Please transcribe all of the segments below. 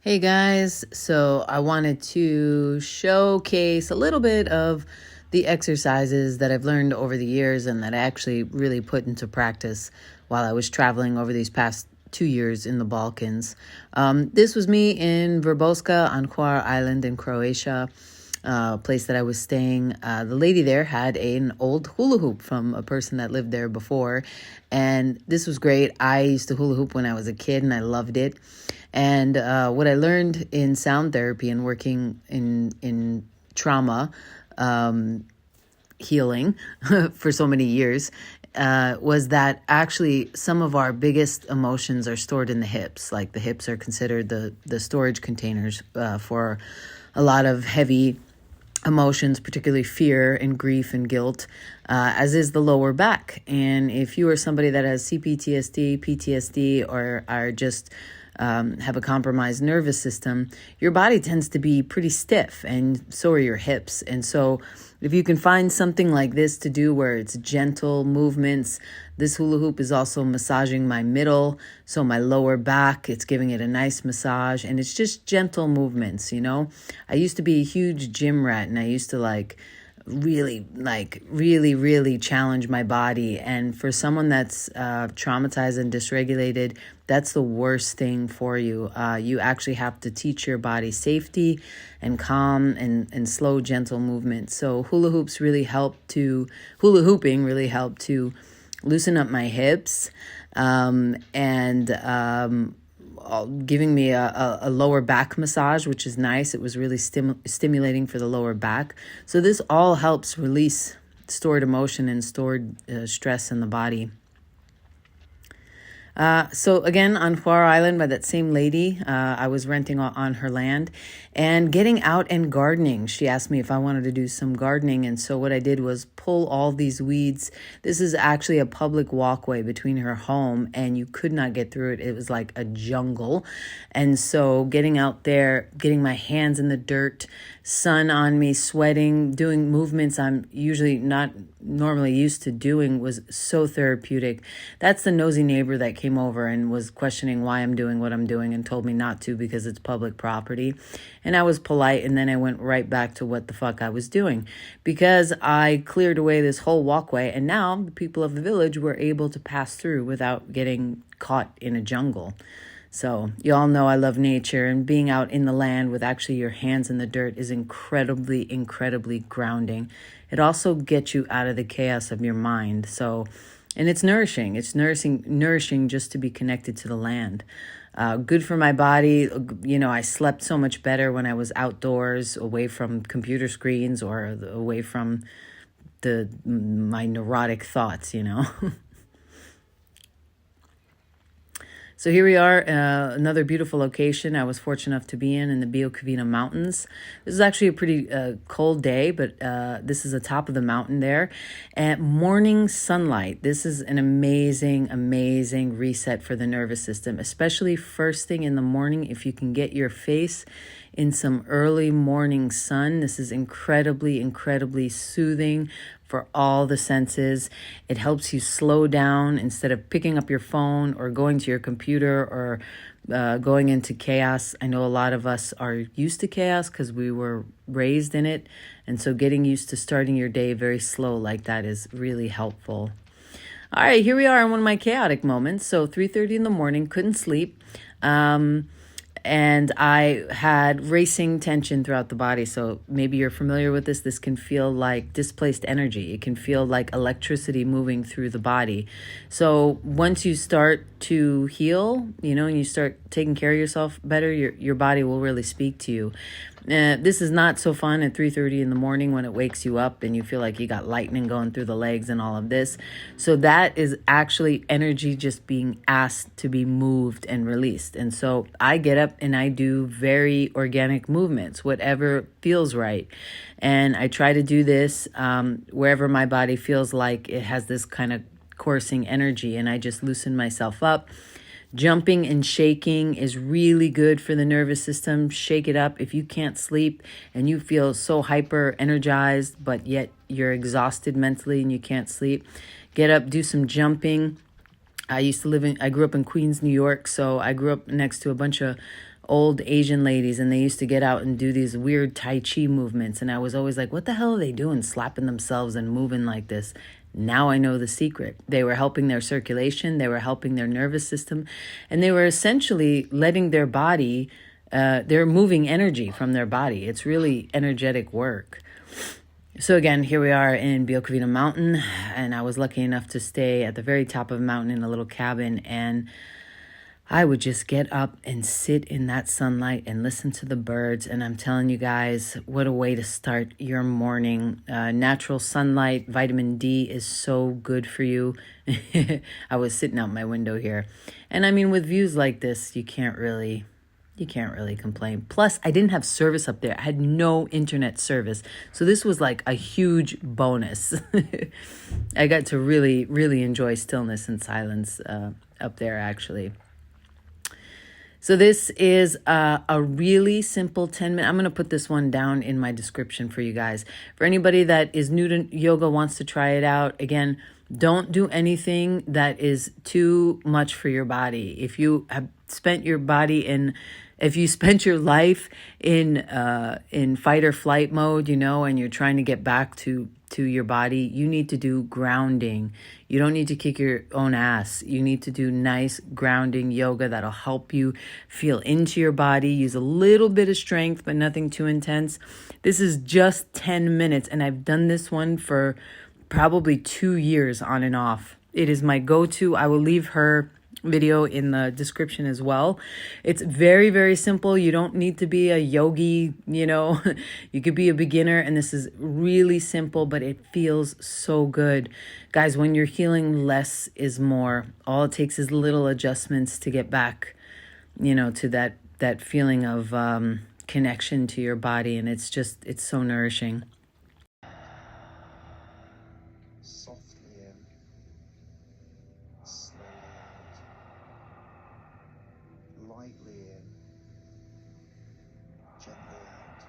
Hey guys, so I wanted to showcase a little bit of the exercises that I've learned over the years and that I actually really put into practice while I was traveling over these past 2 years in the Balkans. This was me in Vrboska on Hvar Island in Croatia, a place that I was staying. The lady there had an old hula hoop from a person that lived there before, and this was great. I used to hula hoop when I was a kid and I loved it. And what I learned in sound therapy and working in trauma healing for so many years was that actually some of our biggest emotions are stored in the hips. Like the hips are considered the storage containers for a lot of heavy emotions, particularly fear and grief and guilt, as is the lower back. And if you are somebody that has CPTSD, PTSD, or are just have a compromised nervous system, your body tends to be pretty stiff, and so are your hips. And so if you can find something like this to do where it's gentle movements, this hula hoop is also massaging my middle, so my lower back, it's giving it a nice massage, and it's just gentle movements, you know? I used to be a huge gym rat, and I used to really challenge my body. And for someone that's traumatized and dysregulated, that's the worst thing for you. You actually have to teach your body safety and calm and slow, gentle movement. So hula hooping really helped to loosen up my hips and giving me a lower back massage, which is nice. It was really stimulating for the lower back. So this all helps release stored emotion and stored stress in the body. So again, on Hvar Island by that same lady, I was renting on her land and getting out and gardening. She asked me if I wanted to do some gardening. And so what I did was pull all these weeds. This is actually a public walkway between her home, and you could not get through it. It was like a jungle. And so getting out there, getting my hands in the dirt, sun on me, sweating, doing movements I'm usually not normally used to doing was so therapeutic. That's the nosy neighbor that came over and was questioning why I'm doing what I'm doing and told me not to because it's public property. And I was polite, and then I went right back to what the fuck I was doing because I cleared away this whole walkway, and now the people of the village were able to pass through without getting caught in a jungle. So you all know I love nature, and being out in the land with actually your hands in the dirt is incredibly grounding. It also gets you out of the chaos of your mind. So, and it's nourishing. It's nourishing just to be connected to the land. Good for my body. You know, I slept so much better when I was outdoors, away from computer screens or away from my neurotic thoughts, you know. So here we are, another beautiful location I was fortunate enough to be in the Biokvina Mountains. This is actually a pretty cold day, but this is the top of the mountain there. At morning sunlight, this is an amazing reset for the nervous system, especially first thing in the morning. If you can get your face in some early morning sun, this is incredibly soothing for all the senses. It helps you slow down instead of picking up your phone or going to your computer or going into chaos. I know a lot of us are used to chaos because we were raised in it. And so getting used to starting your day very slow like that is really helpful. All right, here we are in one of my chaotic moments. So 3:30 in the morning, couldn't sleep. And I had racing tension throughout the body. So maybe you're familiar with this. This can feel like displaced energy. It can feel like electricity moving through the body. So once you start to heal, you know, and you start taking care of yourself better, your body will really speak to you. This is not so fun at 3:30 in the morning when it wakes you up and you feel like you got lightning going through the legs and all of this. So that is actually energy just being asked to be moved and released. And so I get up and I do very organic movements, whatever feels right. And I try to do this wherever my body feels like it has this kind of coursing energy, and I just loosen myself up. Jumping and shaking is really good for the nervous system. Shake it up. If you can't sleep and you feel so hyper energized, but yet you're exhausted mentally and you can't sleep, get up, do some jumping. I grew up in Queens, New York, so I grew up next to a bunch of old Asian ladies, and they used to get out and do these weird Tai Chi movements. And I was always like, what the hell are they doing, slapping themselves and moving like this? Now I know the secret. They were helping their circulation, they were helping their nervous system, and they were essentially letting their body, they're moving energy from their body. It's really energetic work. So again, here we are in Biokavina Mountain, and I was lucky enough to stay at the very top of a mountain in a little cabin, and I would just get up and sit in that sunlight and listen to the birds. And I'm telling you guys, what a way to start your morning. Natural sunlight, vitamin D is so good for you. I was sitting out my window here. And I mean, with views like this, you can't really complain. Plus, I didn't have service up there. I had no internet service. So this was like a huge bonus. I got to really, really enjoy stillness and silence up there, actually. So this is a really simple 10-minute. I'm going to put this one down in my description for you guys. For anybody that is new to yoga, wants to try it out, again, don't do anything that is too much for your body. If you have spent your life in fight or flight mode, and you're trying to get back to your body, you need to do grounding. You don't need to kick your own ass. You need to do nice grounding yoga that'll help you feel into your body. Use a little bit of strength, but nothing too intense. This is just 10 minutes, and I've done this one for probably 2 years on and off. It is my go-to. I will leave her video in the description as well. It's very, very simple. You don't need to be a yogi, you could be a beginner, and this is really simple, but it feels so good. Guys, when you're healing, less is more. All it takes is little adjustments to get back, to that feeling of connection to your body, and it's so nourishing. Lightly in, gently out,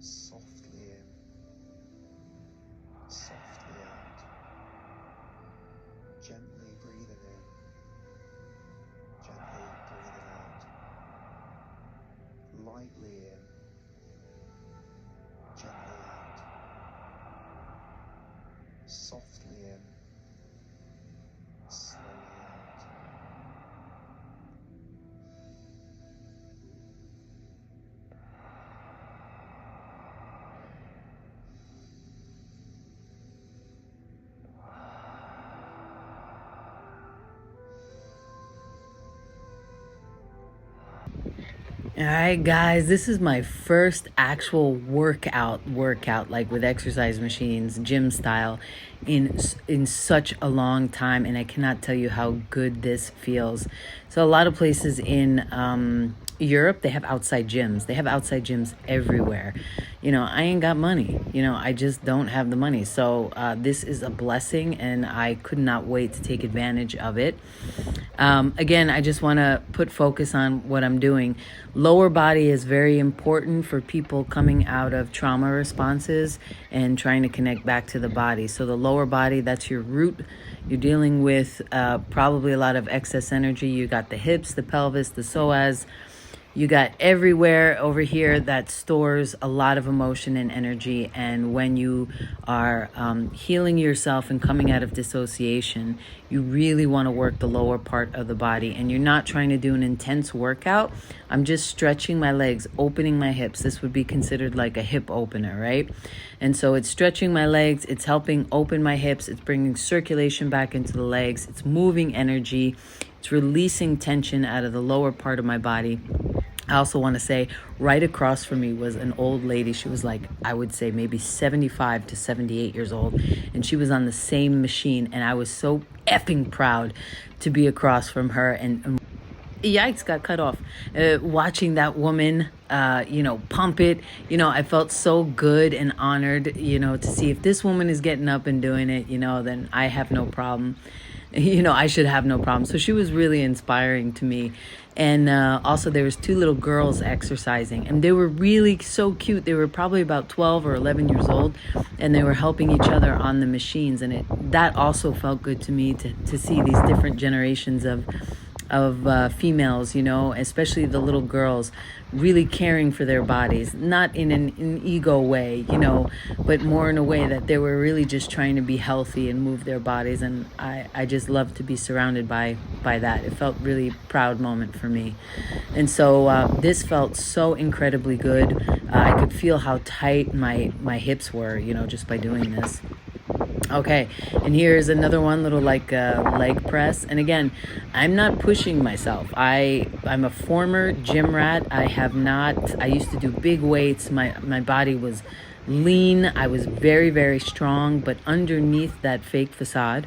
softly in, softly out, gently breathing in, gently breathing out, lightly in, gently out, softly in, slowly out. All right, guys, this is my first actual workout, like with exercise machines, gym style, in such a long time, and I cannot tell you how good this feels. So a lot of places in Europe, they have outside gyms. They have outside gyms everywhere. I ain't got money. I just don't have the money. So this is a blessing, and I could not wait to take advantage of it. Again, I just want to put focus on what I'm doing. Lower body is very important for people coming out of trauma responses and trying to connect back to the body. So the lower body, that's your root. You're dealing with probably a lot of excess energy. You got the hips, the pelvis, the psoas. You got everywhere over here that stores a lot of emotion and energy. And when you are healing yourself and coming out of dissociation, you really want to work the lower part of the body. And you're not trying to do an intense workout. I'm just stretching my legs, opening my hips. This would be considered like a hip opener, right? And so it's stretching my legs. It's helping open my hips. It's bringing circulation back into the legs. It's moving energy. It's releasing tension out of the lower part of my body. I also want to say right across from me was an old lady. She was like, I would say maybe 75 to 78 years old. And she was on the same machine. And I was so effing proud to be across from her. And yikes, got cut off. Watching that woman, pump it, I felt so good and honored, to see if this woman is getting up and doing it, then I have no problem. I should have no problem. So she was really inspiring to me. And also there was 2 little girls exercising, and they were really so cute. They were probably about 12 or 11 years old, and they were helping each other on the machines. And that also felt good to me to see these different generations of females, especially the little girls, really caring for their bodies, not in an ego way, but more in a way that they were really just trying to be healthy and move their bodies. And I just love to be surrounded by that. It felt really proud moment for me. And so this felt so incredibly good. I could feel how tight my hips were, just by doing this. Okay, and here's another one, little like leg press. And again, I'm not pushing myself. I'm a former gym rat. I used to do big weights. My body was lean. I was very, very strong, but underneath that fake facade,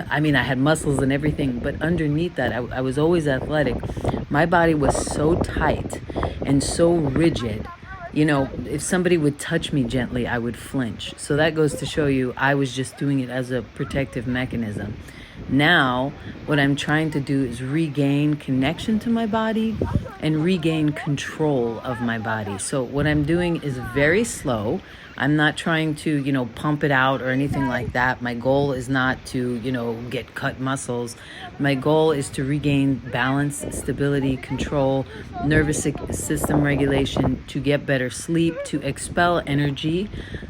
I mean, I had muscles and everything, but underneath that, I was always athletic. My body was so tight and so rigid. If somebody would touch me gently, I would flinch. So that goes to show you I was just doing it as a protective mechanism. Now, what I'm trying to do is regain connection to my body and regain control of my body. So what I'm doing is very slow. I'm not trying to, pump it out or anything like that. My goal is not to, get cut muscles. My goal is to regain balance, stability, control, nervous system regulation, to get better sleep, to expel energy.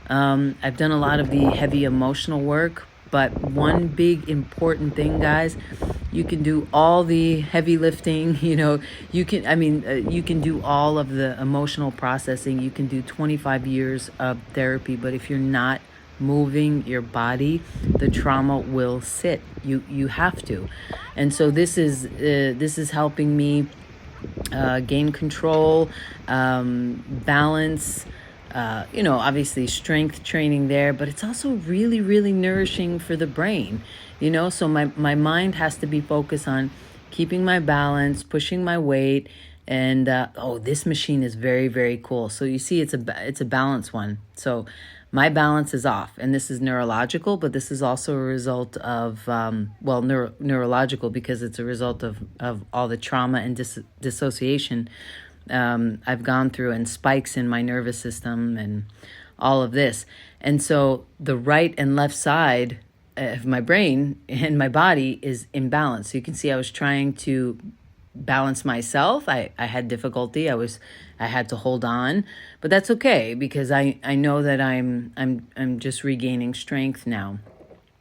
I've done a lot of the heavy emotional work, but one big important thing, guys, you can do all the heavy lifting, you can do all of the emotional processing. You can do 25 years of therapy, but if you're not moving your body, the trauma will sit. You have to. And so this is helping me gain control, balance, obviously strength training there, but it's also really, really nourishing for the brain, so my mind has to be focused on keeping my balance, pushing my weight. And this machine is very, very cool. So you see, it's a balance one. So my balance is off, and this is neurological, but this is also a result of neurological, because it's a result of all the trauma and dissociation I've gone through, and spikes in my nervous system and all of this. And so the right and left side of my brain and my body is imbalanced. So you can see I was trying to balance myself. I had difficulty. I had to hold on, but that's okay, because I know that I'm just regaining strength now.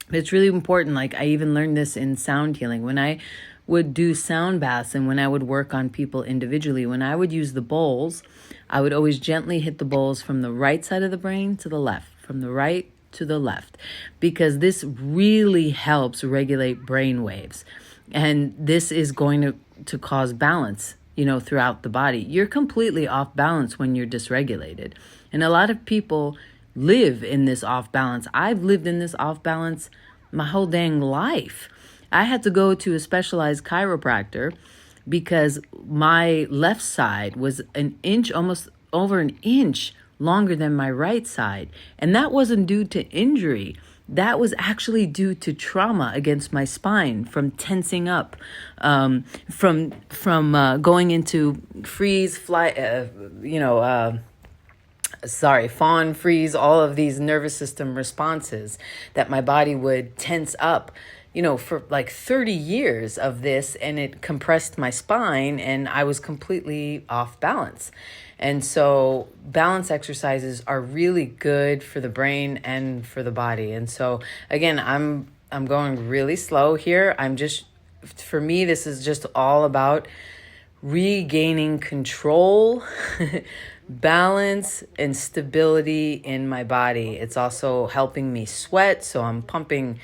But it's really important. Like, I even learned this in sound healing. When I would do sound baths and when I would work on people individually, when I would use the bowls, I would always gently hit the bowls from the right side of the brain to the left, from the right to the left, because this really helps regulate brain waves. And this is going to cause balance, throughout the body. You're completely off balance when you're dysregulated. And a lot of people live in this off balance. I've lived in this off balance my whole dang life. I had to go to a specialized chiropractor because my left side was an inch, almost over an inch longer than my right side. And that wasn't due to injury. That was actually due to trauma against my spine from tensing up, from going into freeze, fawn, freeze, all of these nervous system responses that my body would tense up, for like 30 years of this, and it compressed my spine and I was completely off balance. And so balance exercises are really good for the brain and for the body. And so again, I'm going really slow here. For me, this is just all about regaining control, balance, and stability in my body. It's also helping me sweat, so I'm pumping,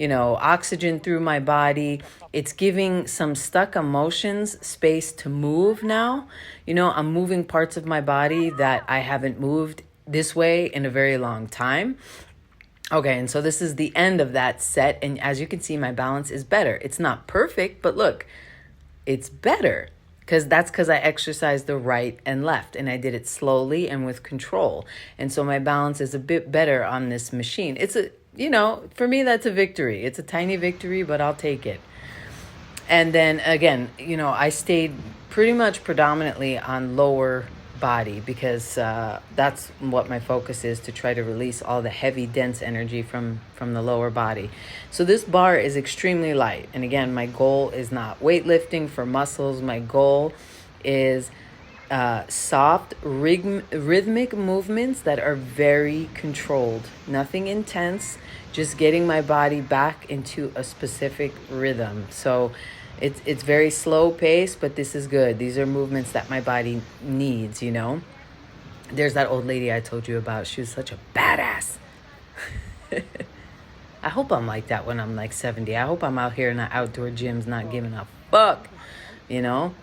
oxygen through my body. It's giving some stuck emotions space to move now. I'm moving parts of my body that I haven't moved this way in a very long time. Okay, and so this is the end of that set. And as you can see, my balance is better. It's not perfect, but look, it's better. Because I exercised the right and left, and I did it slowly and with control. And so my balance is a bit better on this machine. For me, that's a victory. It's a tiny victory, but I'll take it. And then again, I stayed pretty much predominantly on lower body, because that's what my focus is, to try to release all the heavy, dense energy from the lower body. So this bar is extremely light. And again, my goal is not weightlifting for muscles. My goal is soft, rhythmic movements that are very controlled. Nothing intense, just getting my body back into a specific rhythm. So it's very slow paced, but this is good. These are movements that my body needs, you know? There's that old lady I told you about. She was such a badass. I hope I'm like that when I'm like 70. I hope I'm out here in the outdoor gyms not giving a fuck, you know?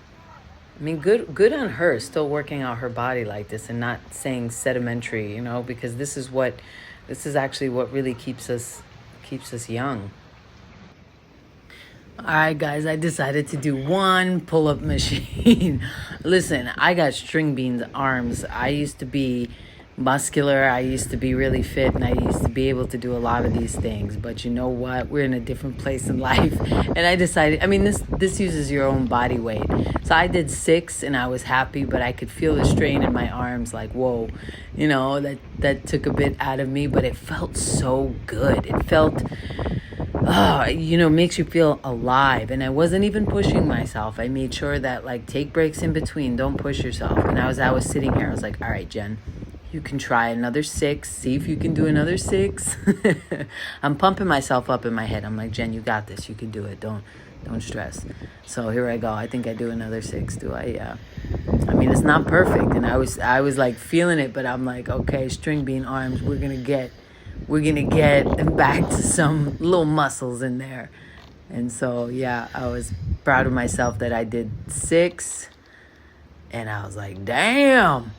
I mean, good on her, still working out her body like this and not saying sedimentary, you know, because this is actually what really keeps us young. All right, guys, I decided to do one pull-up machine. Listen, I got string beans arms. I used to be muscular. I used to be really fit, and I used to be able to do a lot of these things. But you know what? We're in a different place in life. And I decided, I mean, this uses your own body weight. So I did 6, and I was happy, but I could feel the strain in my arms, like, whoa, you know, that took a bit out of me, but it felt so good. It felt... you know, makes you feel alive. And I wasn't even pushing myself. I made sure that, like, take breaks in between. Don't push yourself. And as I was sitting here, I was like, all right, Jen, you can try another 6. See if you can do another 6. I'm pumping myself up in my head. I'm like, Jen, you got this. You can do it. Don't stress. So here I go. I think I do another 6. Do I? Yeah. I mean, it's not perfect. And I was like feeling it, but I'm like, okay, string bean arms, we're going to get back to some little muscles in there. And so, yeah, I was proud of myself that I did 6. And I was like, damn.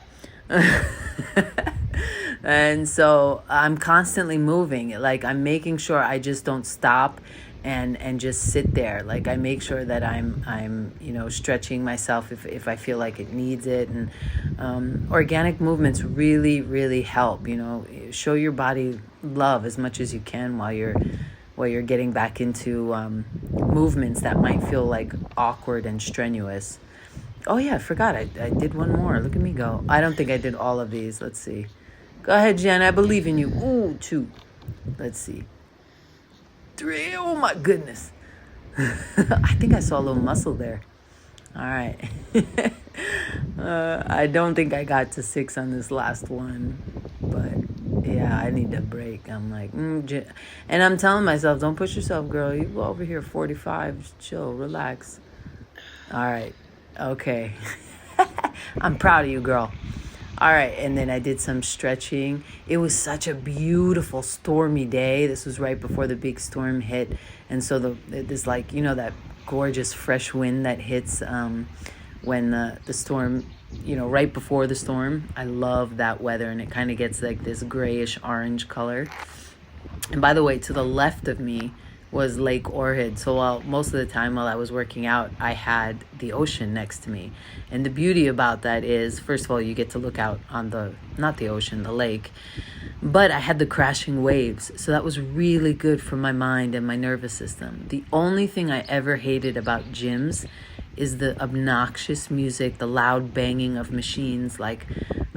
And so I'm constantly moving. Like, I'm making sure I just don't stop and just sit there. Like, I make sure that I'm you know, stretching myself if I feel like it needs it. And organic movements really, really help. You know, show your body love as much as you can while you're getting back into movements that might feel like awkward and strenuous. Oh yeah, I forgot. I did one more. Look at me go. I don't think I did all of these. Let's see. Go ahead, Jen. I believe in you. Ooh, 2. Let's see. 3. Oh my goodness. I think I saw a little muscle there. All right. I don't think I got to 6 on this last one, but yeah, I need a break. I'm like, and I'm telling myself, don't push yourself, girl. You go over here 45, just chill, relax. All right. Okay. I'm proud of you, girl. All right, and then I did some stretching. It was such a beautiful stormy day. This was right before the big storm hit. And so this, like, you know, that gorgeous fresh wind that hits when the storm, you know, right before the storm. I love that weather, and it kind of gets like this grayish orange color. And by the way, to the left of me was Lake Orchid. So most of the time while I was working out, I had the ocean next to me. And the beauty about that is, first of all, you get to look out on not the ocean, the lake. But I had the crashing waves. So that was really good for my mind and my nervous system. The only thing I ever hated about gyms is the obnoxious music, the loud banging of machines. Like,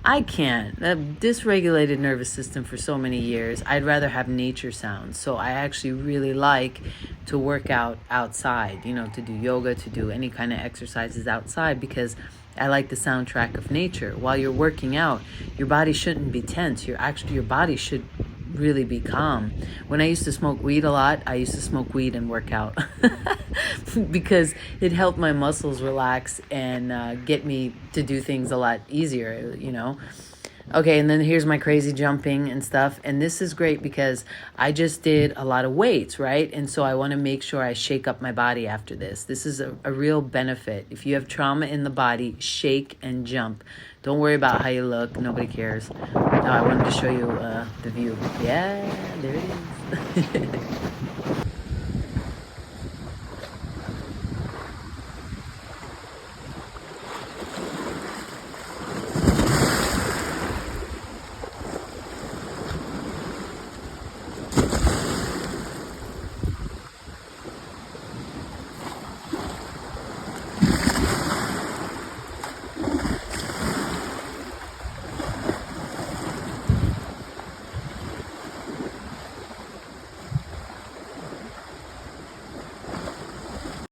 I can't. Dysregulated nervous system for so many years. I'd rather have nature sounds. So I actually really like to work out outside, you know, to do yoga, to do any kind of exercises outside, because I like the soundtrack of nature. While you're working out, your body shouldn't be tense. Your body should really be calm. When I used to smoke weed a lot, I used to smoke weed and work out because it helped my muscles relax and get me to do things a lot easier, you know. Okay, and then here's my crazy jumping and stuff. And this is great because I just did a lot of weights, right? And so I want to make sure I shake up my body after this. This is a real benefit. If you have trauma in the body, shake and jump. Don't worry about how you look. Nobody cares. Oh, I wanted to show you the view. Yeah, there it is.